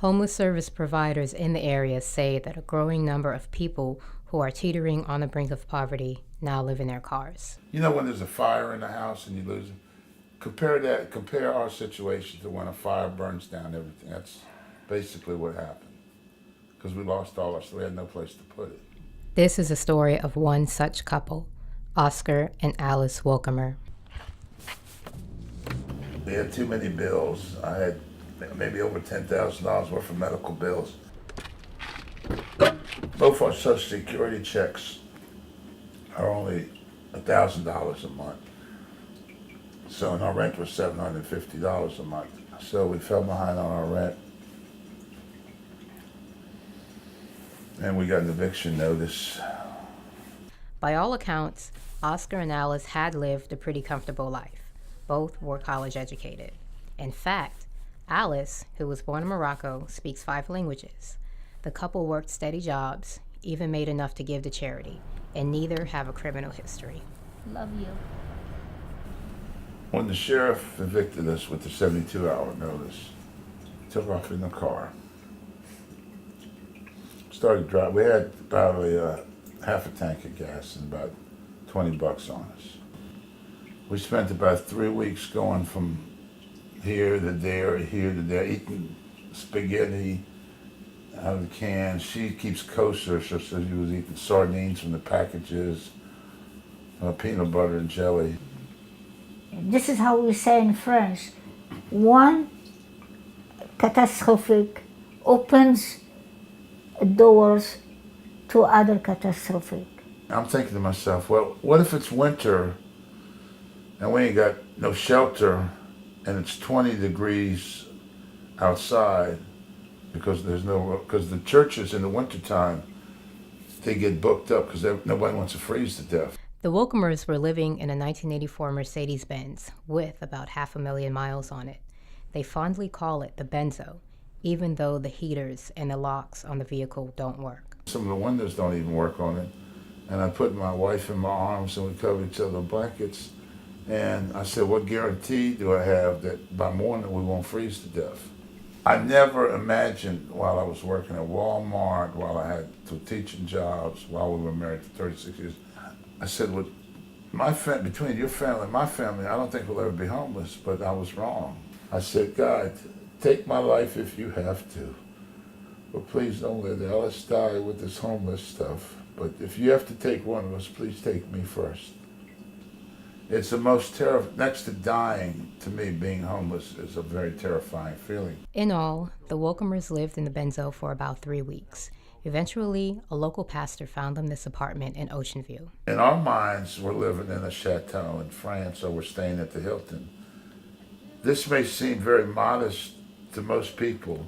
Homeless service providers in the area say that a growing number of people who are teetering on the brink of poverty now live in their cars. You know when there's a fire in the house and you lose it? Compare our situation to when a fire burns down everything. That's basically what happened. Because we lost all our stuff, we had no place to put it. This is a story of one such couple, Oscar and Alice Wolkemer. We had too many bills. I had maybe over $10,000 worth of medical bills. Both our Social Security checks are only $1,000 a month. So, and our rent was $750 a month. So we fell behind on our rent. And we got an eviction notice. By all accounts, Oscar and Alice had lived a pretty comfortable life. Both were college educated. In fact, Alice, who was born in Morocco, speaks 5 languages. The couple worked steady jobs, even made enough to give to charity, and neither have a criminal history. Love you. When the sheriff evicted us with the 72-hour notice, took off in the car. Started driving. We had probably half a tank of gas and about $20 on us. We spent about 3 weeks going from here to there, eating spaghetti out of the can. She keeps kosher, so she was eating sardines from the packages, peanut butter and jelly. This is how we say in French. One catastrophic opens doors to other catastrophic. I'm thinking to myself, well, what if it's winter and we ain't got no shelter and it's 20 degrees outside because the churches in the wintertime, they get booked up because nobody wants to freeze to death. The Wolkemers were living in a 1984 Mercedes-Benz with about 500,000 miles on it. They fondly call it the Benzo, even though the heaters and the locks on the vehicle don't work. Some of the windows don't even work on it. And I put my wife in my arms and we covered each other in blankets. And I said, what guarantee do I have that by morning we won't freeze to death? I never imagined while I was working at Walmart, while I had 2 teaching jobs, while we were married for 36 years, I said, well, between your family and my family, I don't think we'll ever be homeless, but I was wrong. I said, God, take my life if you have to, but please don't let Alice die with this homeless stuff. But if you have to take one of us, please take me first. It's the most terrifying, next to dying, to me, being homeless is a very terrifying feeling. In all, the Wolkemers lived in the Benzo for about 3 weeks. Eventually, a local pastor found them this apartment in Ocean View. In our minds, we're living in a chateau in France or we're staying at the Hilton. This may seem very modest to most people,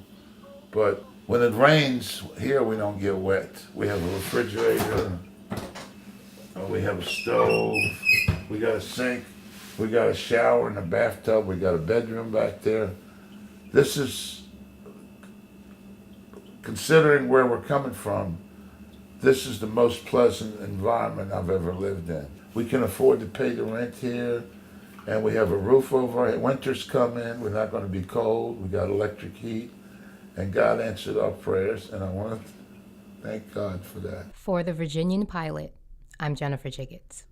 but when it rains, here we don't get wet. We have a refrigerator, we have a stove, we got a sink, we got a shower and a bathtub, we got a bedroom back there. This is, considering where we're coming from, this is the most pleasant environment I've ever lived in. We can afford to pay the rent here, and we have a roof over our head. Winters come in, we're not going to be cold, we got electric heat, and God answered our prayers, and I want to thank God for that. For the Virginian Pilot, I'm Jennifer Jiggets.